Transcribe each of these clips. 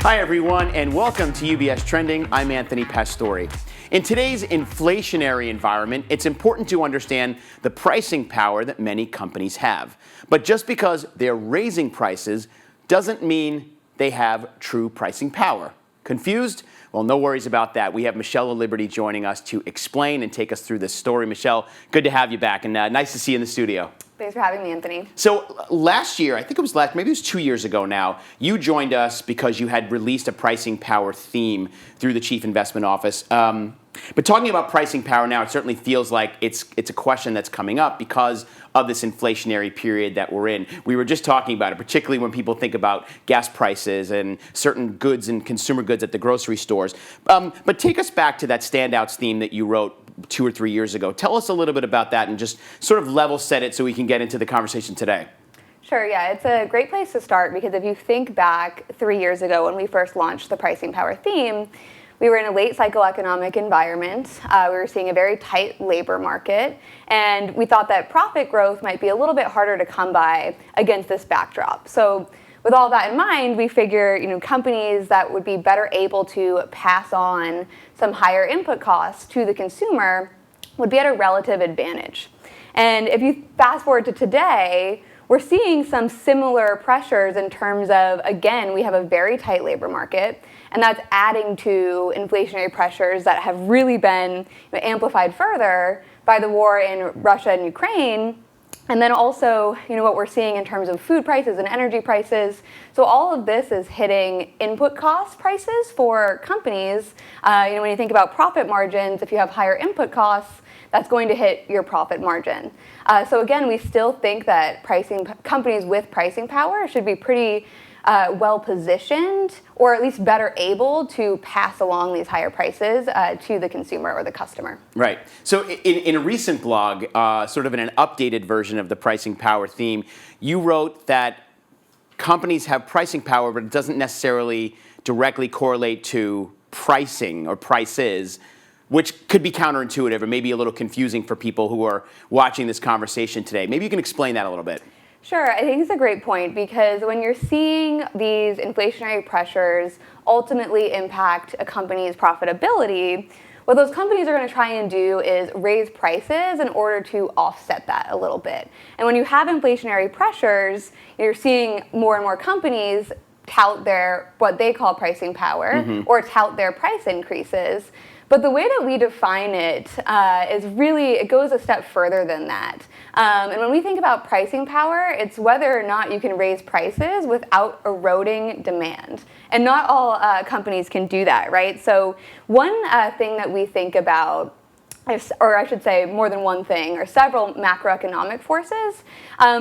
Hi everyone, and welcome to UBS Trending. I'm Anthony Pastore. In today's inflationary environment, it's important to understand the pricing power that many companies have. But just because they're raising prices doesn't mean they have true pricing power. Confused? Well, no worries about that. We have Michelle Liberty joining us to explain and take us through this story. Michelle, good to have you back, and nice to see you in the studio. Thanks for having me, Anthony. So last year, I think it was maybe it was 2 years ago now, you joined us because you had released a pricing power theme through the Chief Investment Office. But talking about pricing power now, it certainly feels like it's a question that's coming up because of this inflationary period that we're in. We were just talking about it, particularly when people think about gas prices and certain goods and consumer goods at the grocery stores. But take us back to that standouts theme that you wrote 2 or 3 years ago. Tell us a little bit about that and just sort of level set it so we can get into the conversation today. Sure, yeah, it's a great place to start because if you think back 3 years ago when we first launched the pricing power theme, we were in a late cycle economic environment. We were seeing a very tight labor market, and we thought that profit growth might be a little bit harder to come by against this backdrop. So with all that in mind, we figure companies that would be better able to pass on some higher input costs to the consumer would be at a relative advantage. And if you fast forward to today, we're seeing some similar pressures in terms of, again, we have a very tight labor market, and that's adding to inflationary pressures that have really been amplified further by the war in Russia and Ukraine. And then also, what we're seeing in terms of food prices and energy prices. So all of this is hitting input cost prices for companies. When you think about profit margins, if you have higher input costs, that's going to hit your profit margin. So again, we still think that companies with pricing power should be pretty well positioned, or at least better able to pass along these higher prices to the consumer or the customer. Right. So in a recent blog, sort of in an updated version of the pricing power theme, you wrote that companies have pricing power, but it doesn't necessarily directly correlate to pricing or prices, which could be counterintuitive or maybe a little confusing for people who are watching this conversation today. Maybe you can explain that a little bit. Sure, I think it's a great point because when you're seeing these inflationary pressures ultimately impact a company's profitability, what those companies are going to try and do is raise prices in order to offset that a little bit. And when you have inflationary pressures, you're seeing more and more companies tout what they call pricing power or tout their price increases. But the way that we define it is really, it goes a step further than that. And when we think about pricing power, it's whether or not you can raise prices without eroding demand. And not all companies can do that, right? So one thing that we think about, or I should say more than one thing, or several macroeconomic forces,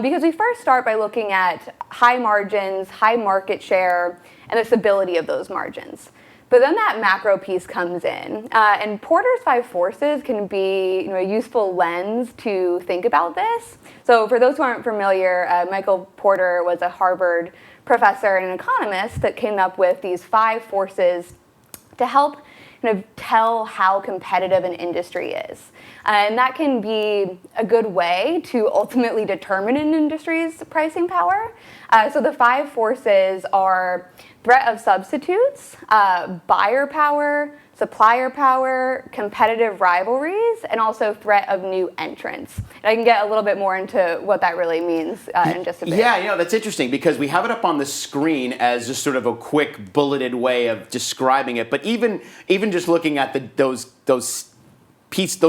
because we first start by looking at high margins, high market share, and the stability of those margins. But then that macro piece comes in, and Porter's 5 forces can be a useful lens to think about this. So for those who aren't familiar, Michael Porter was a Harvard professor and an economist that came up with these 5 forces to help tell how competitive an industry is. And that can be a good way to ultimately determine an industry's pricing power. So the 5 forces are threat of substitutes, buyer power, supplier power, competitive rivalries, and also threat of new entrants. And I can get a little bit more into what that really means in just a bit. Yeah, that's interesting because we have it up on the screen as just sort of a quick bulleted way of describing it. But even just looking at those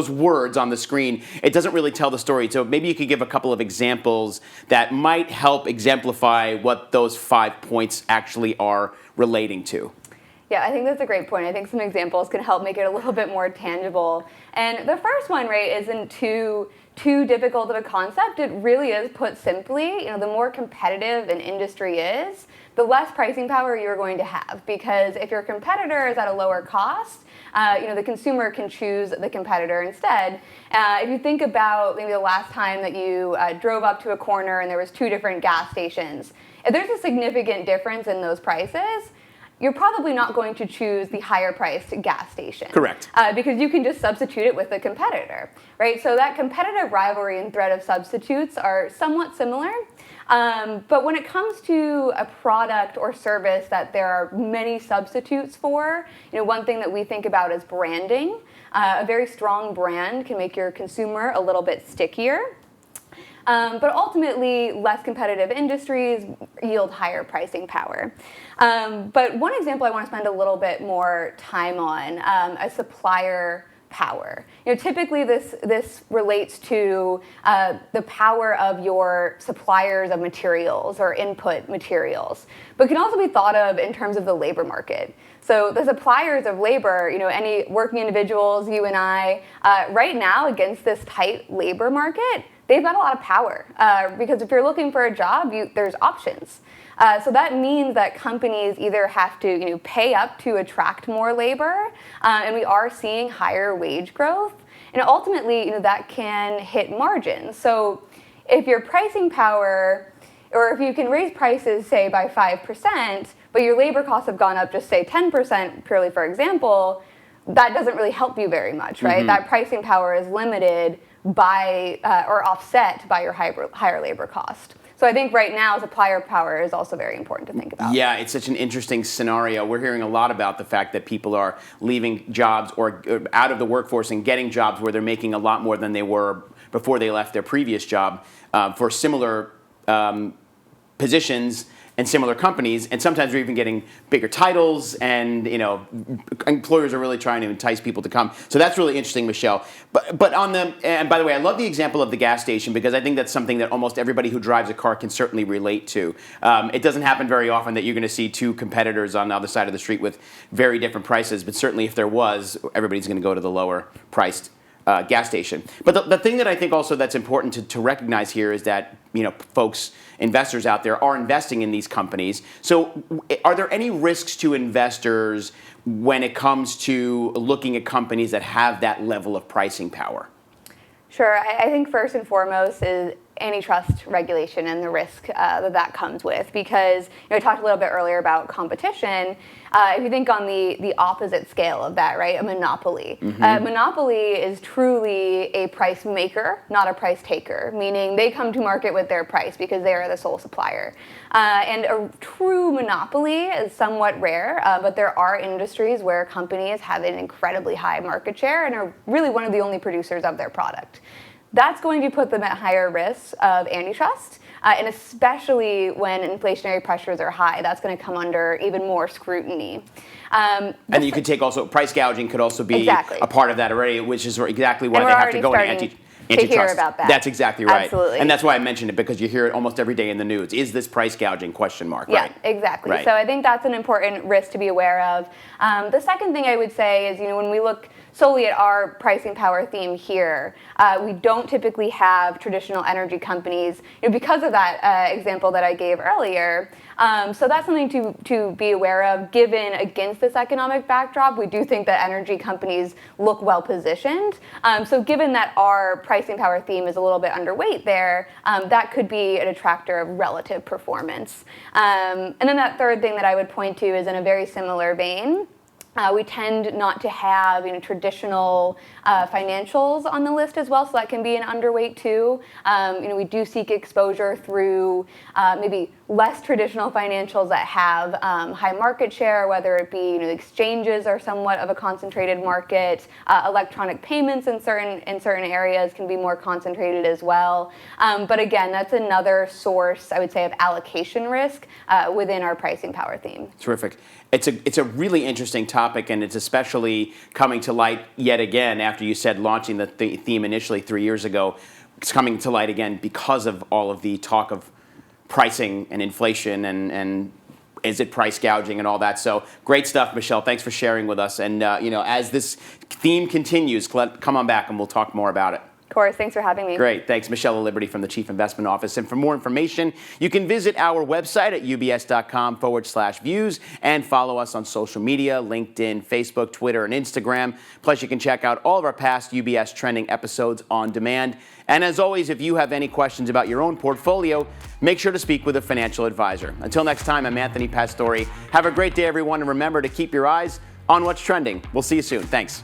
words on the screen, it doesn't really tell the story. So maybe you could give a couple of examples that might help exemplify what those 5 points actually are relating to. Yeah, I think that's a great point. I think some examples can help make it a little bit more tangible. And the first one, right, isn't too difficult of a concept. It really is, put simply, the more competitive an industry is, the less pricing power you're going to have. Because if your competitor is at a lower cost, the consumer can choose the competitor instead. If you think about maybe the last time that you drove up to a corner and there was 2 different gas stations, if there's a significant difference in those prices, you're probably not going to choose the higher priced gas station. Correct. Because you can just substitute it with a competitor, right? So that competitive rivalry and threat of substitutes are somewhat similar. But when it comes to a product or service that there are many substitutes for, one thing that we think about is branding. A very strong brand can make your consumer a little bit stickier. But ultimately, less competitive industries yield higher pricing power. But one example I want to spend a little bit more time on, a supplier power. Typically this relates to the power of your suppliers of materials or input materials, but can also be thought of in terms of the labor market. So the suppliers of labor, any working individuals, you and I, right now against this tight labor market, they've got a lot of power because if you're looking for a job, there's options. So that means that companies either have to pay up to attract more labor, and we are seeing higher wage growth, and ultimately that can hit margins. So if your pricing power, or if you can raise prices say by 5%, but your labor costs have gone up just say 10% purely for example, that doesn't really help you very much, right? That pricing power is limited by or offset by your higher labor cost. So I think right now supplier power is also very important to think about. Yeah, it's such an interesting scenario. We're hearing a lot about the fact that people are leaving jobs or out of the workforce and getting jobs where they're making a lot more than they were before they left their previous job for similar positions and similar companies, and sometimes we're even getting bigger titles, and employers are really trying to entice people to come. So that's really interesting, Michelle. But and by the way, I love the example of the gas station because I think that's something that almost everybody who drives a car can certainly relate to. It doesn't happen very often that you're going to see two competitors on the other side of the street with very different prices, but certainly if there was, everybody's going to go to the lower priced gas station. But the thing that I think also that's important to recognize here is that folks, investors out there are investing in these companies. So are there any risks to investors when it comes to looking at companies that have that level of pricing power? Sure. I think first and foremost is antitrust regulation and the risk that comes with, because I talked a little bit earlier about competition. If you think on the opposite scale of that, right, a monopoly. Monopoly is truly a price maker, not a price taker, meaning they come to market with their price because they are the sole supplier. And a true monopoly is somewhat rare, but there are industries where companies have an incredibly high market share and are really one of the only producers of their product. That's going to put them at higher risks of antitrust, and especially when inflationary pressures are high, that's going to come under even more scrutiny. And you could take also, price gouging could also be a part of that already, which is exactly why they have to go into antitrust. Hear about that. That's exactly right. Absolutely. And that's why I mentioned it, because you hear it almost every day in the news. Is this price gouging? Right. Yeah, exactly. Right. So I think that's an important risk to be aware of. The second thing I would say is, when we look solely at our pricing power theme here, we don't typically have traditional energy companies, because of that example that I gave earlier. So that's something to be aware of. Given against this economic backdrop, we do think that energy companies look well positioned. So given that our pricing power theme is a little bit underweight there, that could be a detractor of relative performance. And then that third thing that I would point to is in a very similar vein. We tend not to have traditional financials on the list as well, so that can be an underweight too. We do seek exposure through maybe less traditional financials that have high market share, whether it be exchanges are somewhat of a concentrated market. Electronic payments in certain areas can be more concentrated as well. But again, that's another source, I would say, of allocation risk within our pricing power theme. Terrific. It's a really interesting topic, and it's especially coming to light yet again after you said launching the theme initially 3 years ago. It's coming to light again because of all of the talk of pricing and inflation and is it price gouging and all that. So great stuff, Michelle. Thanks for sharing with us. And as this theme continues, come on back and we'll talk more about it. Of course, thanks for having me. Great, thanks. Michelle Liberty from the Chief Investment Office. And for more information, you can visit our website at ubs.com/views and follow us on social media, LinkedIn, Facebook, Twitter, and Instagram. Plus, you can check out all of our past UBS Trending episodes on demand. And as always, if you have any questions about your own portfolio, make sure to speak with a financial advisor. Until next time, I'm Anthony Pastore. Have a great day, everyone, and remember to keep your eyes on what's trending. We'll see you soon. Thanks.